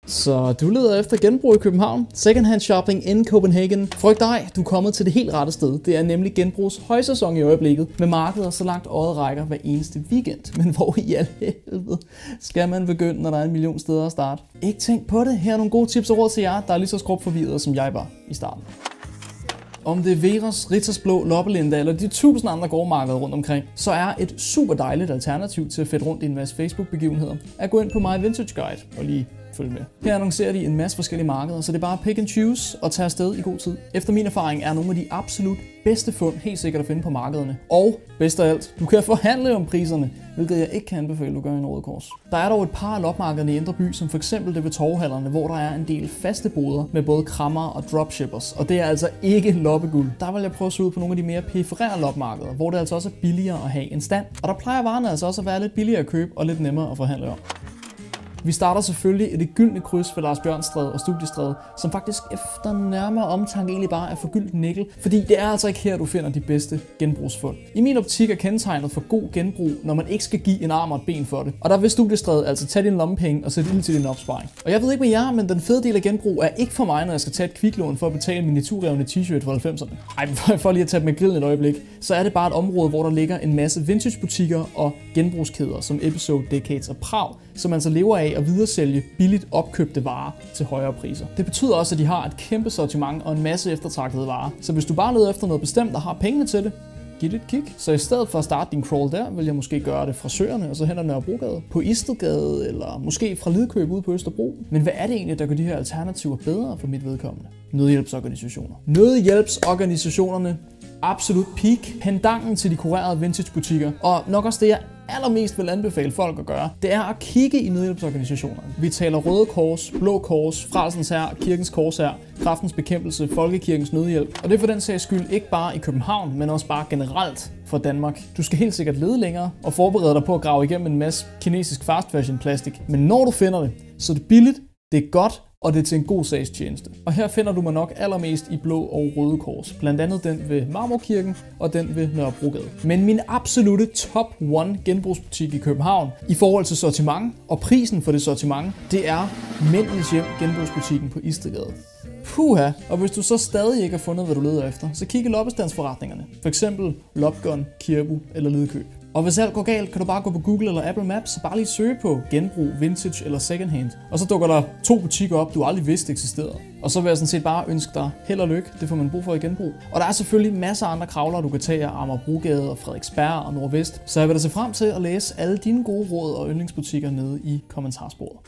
Så du leder efter genbrug i København? Secondhand shopping in Copenhagen. Frygt dig, du er kommet til det helt rette sted. Det er nemlig genbrugs højsæson i øjeblikket, med markeder så langt øjet rækker hver eneste weekend. Men hvor i al helvede skal man begynde, når der er 1 million steder at starte? Ikke tænk på det. Her er nogle gode tips og råd til jer, der er lige så skrubforvirret som jeg var i starten. Om det er Veros, Ritters Blå, Loppelinde eller de 1000 andre gårdmarkeder rundt omkring, så er et super dejligt alternativ til at fedte rundt i en masse Facebook-begivenheder at gå ind på My Vintage Guide og lige følge med. Her annoncerer de en masse forskellige markeder, så det er bare pick and choose og tage afsted i god tid. Efter min erfaring er nogle af de absolut bedste fund helt sikkert at finde på markederne. Og bedst af alt, du kan forhandle om priserne, hvilket jeg ikke kan anbefale, du gør i en Røde Kors. Der er dog et par af lopmarkederne i Indre By, som f.eks. det ved Torvehallerne, hvor der er en del faste boder med både krammer og dropshippers, og det er altså ikke loppeguld. Der vil jeg prøve at se ud på nogle af de mere perifere lopmarkeder, hvor det altså også er billigere at have en stand. Og der plejer varerne altså også at være lidt billigere at købe og lidt nemmere at forhandle om. Vi starter selvfølgelig i det gyldne kryds ved Lars Bjørnstræde og Studiestræde, som faktisk efter nærmere omtanke egentlig bare er forgyldt nikkel, fordi det er altså ikke her, du finder de bedste genbrugsfund. I min optik er kendetegnet for god genbrug, når man ikke skal give en arm og et ben for det. Og der vil Studiestræde altså tage din lommepenge og sætte ild til din opsparing. Og jeg ved ikke med jer, men den fede del af genbrug er ikke for mig, når jeg skal tage et kviklån for at betale min naturrevne t-shirt for 90'erne. Ej, for lige at tage med grillen et øjeblik, så er det bare et område, hvor der ligger en masse vintagebutikker og genbrugskæder som Episode, Decades og Prag, som altså lever af at videresælge billigt opkøbte varer til højere priser. Det betyder også, at de har et kæmpe sortiment og en masse eftertragtede varer. Så hvis du bare leder efter noget bestemt og har pengene til det, giv det et kig. Så i stedet for at starte din crawl der, vil jeg måske gøre det fra Søerne og så hen ad Nørrebrogade, på Istedgade eller måske fra Lidkøb ude på Østerbro. Men hvad er det egentlig, der gør de her alternativer bedre for mit vedkommende? Nødhjælpsorganisationer. Nødhjælpsorganisationerne. Absolut peak. Pendanten til de kurerede vintagebutikker. Og nok også det, jeg allermest vil anbefale folk at gøre, det er at kigge i nødhjælpsorganisationerne. Vi taler Røde Kors, Blå Kors, Frelsens Hær, Kirkens Korshær, Kræftens Bekæmpelse, Folkekirkens Nødhjælp. Og det er for den sags skyld ikke bare i København, men også bare generelt for Danmark. Du skal helt sikkert lede længere og forberede dig på at grave igennem en masse kinesisk fast fashion plastik. Men når du finder det, så er det billigt, det er godt, og det er til en god sags tjeneste. Og her finder du mig nok allermest i Blå og Røde Kors. Blandt andet den ved Marmorkirken og den ved Nørrebrogade. Men min absolute top 1 genbrugsbutik i København i forhold til sortiment og prisen for det sortiment, det er Mændenes Hjem genbrugsbutikken på Istedgade. Puha! Og hvis du så stadig ikke har fundet, hvad du leder efter, så kig i loppestandsforretningerne. For eksempel Lopgun, Kirbu eller Lidkøb. Og hvis alt går galt, kan du bare gå på Google eller Apple Maps og bare lige søge på genbrug, vintage eller secondhand. Og så dukker der 2 butikker op, du aldrig vidste eksisterede. Og så vil jeg sådan set bare ønske dig held og lykke, det får man brug for i genbrug. Og der er selvfølgelig masser af andre kravler, du kan tage af Amagerbrogade og Frederiksberg og Nordvest. Så jeg vil da se frem til at læse alle dine gode råd og yndlingsbutikker nede i kommentarsporet.